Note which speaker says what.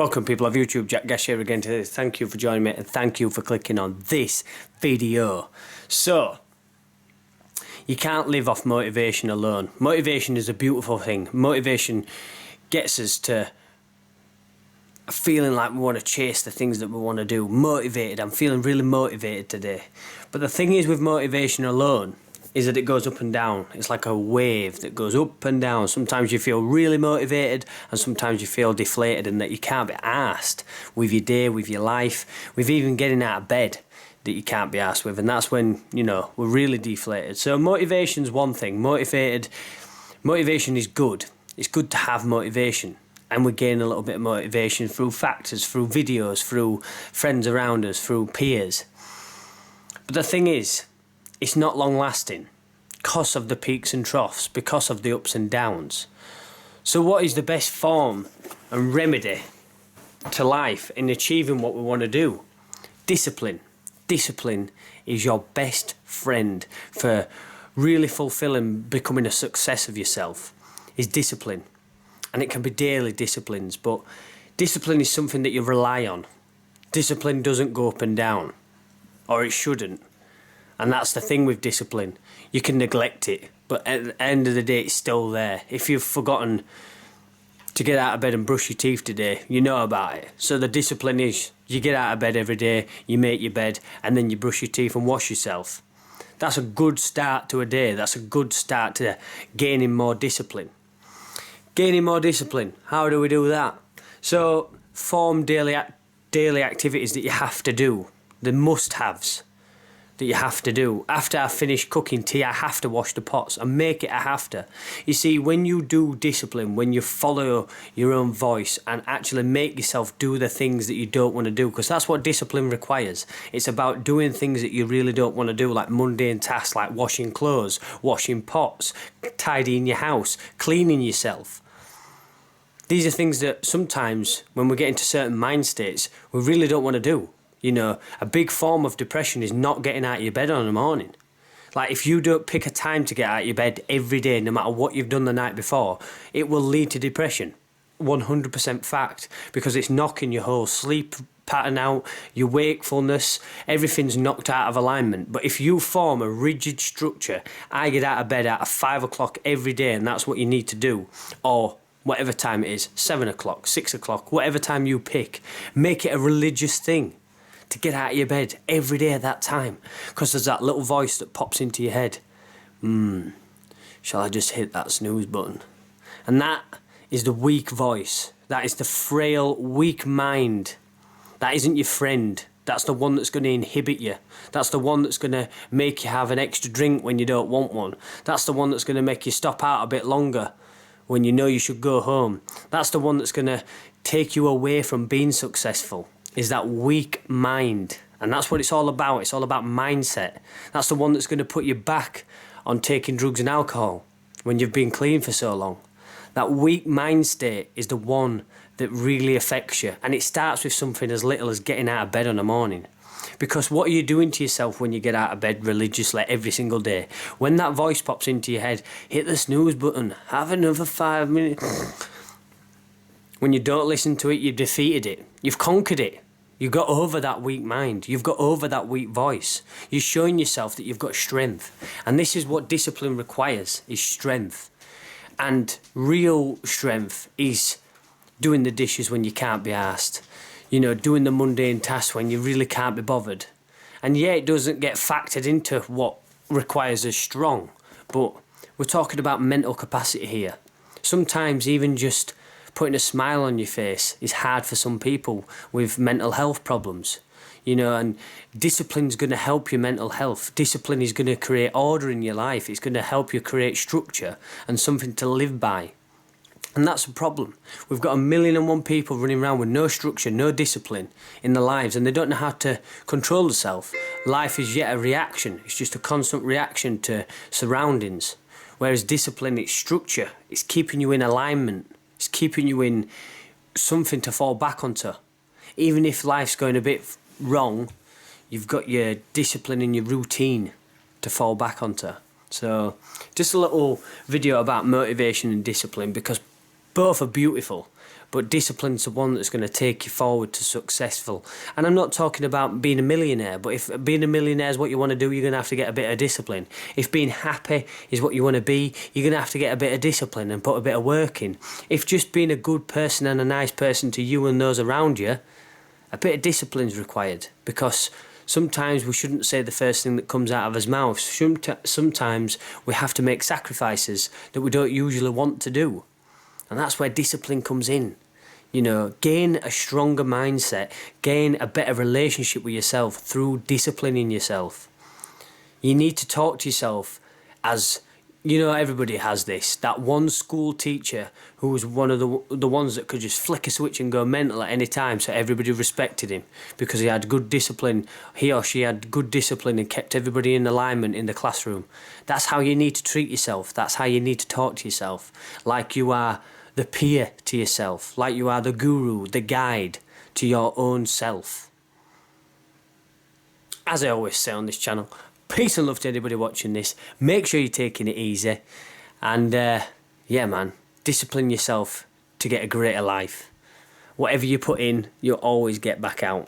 Speaker 1: Welcome people of YouTube, Jack Gash here again today. Thank you for joining me and thank you for clicking on this video. So, you can't live off motivation alone. Motivation is a beautiful thing. Motivation gets us to feeling like we want to chase the things that we want to do. Motivated, I'm feeling really motivated today. But the thing is with motivation alone is that it goes up and down. It's like a wave that goes up and down. Sometimes you feel really motivated and sometimes you feel deflated and that you can't be arsed with your day, with your life, with even getting out of bed that you can't be arsed with. And that's when, you know, we're really deflated. So motivation's one thing. Motivation is good. It's good to have motivation. And we gain a little bit of motivation through factors, through videos, through friends around us, through peers. But the thing is, it's not long lasting because of the peaks and troughs, because of the ups and downs. So what is the best form and remedy to life in achieving what we want to do? Discipline. Discipline is your best friend for really fulfilling, becoming a success of yourself, is discipline. And it can be daily disciplines, but discipline is something that you rely on. Discipline doesn't go up and down, or it shouldn't. And that's the thing with discipline. You can neglect it, but at the end of the day, it's still there. If you've forgotten to get out of bed and brush your teeth today, you know about it. So the discipline is, you get out of bed every day, you make your bed, and then you brush your teeth and wash yourself. That's a good start to a day. That's a good start to gaining more discipline. Gaining more discipline, how do we do that? So, form daily activities that you have to do, the must-haves that you have to do. After I finish cooking tea, I have to wash the pots and make it a have to. You see, when you do discipline, when you follow your own voice and actually make yourself do the things that you don't want to do, because that's what discipline requires. It's about doing things that you really don't want to do, like mundane tasks like washing clothes, washing pots, tidying your house, cleaning yourself. These are things that sometimes when we get into certain mind states, we really don't want to do. You know, a big form of depression is not getting out of your bed in the morning. Like, if you don't pick a time to get out of your bed every day, no matter what you've done the night before, it will lead to depression. 100% fact. Because it's knocking your whole sleep pattern out, your wakefulness, everything's knocked out of alignment. But if you form a rigid structure, I get out of bed at 5 o'clock every day and that's what you need to do, or whatever time it is, 7 o'clock, 6 o'clock, whatever time you pick, make it a religious thing to get out of your bed every day at that time, because there's that little voice that pops into your head. Shall I just hit that snooze button? And that is the weak voice. That is the frail, weak mind. That isn't your friend. That's the one that's going to inhibit you. That's the one that's going to make you have an extra drink when you don't want one. That's the one that's going to make you stop out a bit longer when you know you should go home. That's the one that's going to take you away from being successful, is that weak mind. And that's what it's all about. It's all about mindset. That's the one that's going to put you back on taking drugs and alcohol when you've been clean for so long. That weak mind state is the one that really affects you. And it starts with something as little as getting out of bed in the morning. Because what are you doing to yourself when you get out of bed religiously every single day? When that voice pops into your head, hit the snooze button, have another 5 minutes. When you don't listen to it, you've defeated it. You've conquered it. You've got over that weak mind. You've got over that weak voice. You're showing yourself that you've got strength. And this is what discipline requires, is strength. And real strength is doing the dishes when you can't be asked. You know, doing the mundane tasks when you really can't be bothered. And yeah, it doesn't get factored into what requires us strong. But we're talking about mental capacity here. Sometimes even just putting a smile on your face is hard for some people with mental health problems, you know, and discipline's going to help your mental health. Discipline is going to create order in your life. It's going to help you create structure and something to live by. And that's a problem. We've got 1,000,001 people running around with no structure, no discipline in their lives, and they don't know how to control themselves. Life is yet a reaction. It's just a constant reaction to surroundings. Whereas discipline, it's structure. It's keeping you in alignment. It's keeping you in something to fall back onto. Even if life's going a bit wrong, you've got your discipline and your routine to fall back onto. So just a little video about motivation and discipline, because Both are beautiful, but discipline's the one that's going to take you forward to successful. And I'm not talking about being a millionaire, but if being a millionaire is what you want to do, you're going to have to get a bit of discipline. If being happy is what you want to be, you're going to have to get a bit of discipline and put a bit of work in. If just being a good person and a nice person to you and those around you, a bit of discipline is required, because sometimes we shouldn't say the first thing that comes out of our mouths. Sometimes we have to make sacrifices that we don't usually want to do. And that's where discipline comes in. You know, gain a stronger mindset, gain a better relationship with yourself through disciplining yourself. You need to talk to yourself as, you know, everybody has this. That one school teacher who was one of the ones that could just flick a switch and go mental at any time, so everybody respected him because he had good discipline. He or she had good discipline and kept everybody in alignment in the classroom. That's how you need to treat yourself. That's how you need to talk to yourself. Like you are the peer to yourself, like you are the guru, the guide to your own self. As I always say on this channel, peace and love to anybody watching this. Make sure you're taking it easy, and yeah man, discipline yourself to get a greater life. Whatever you put in, you'll always get back out.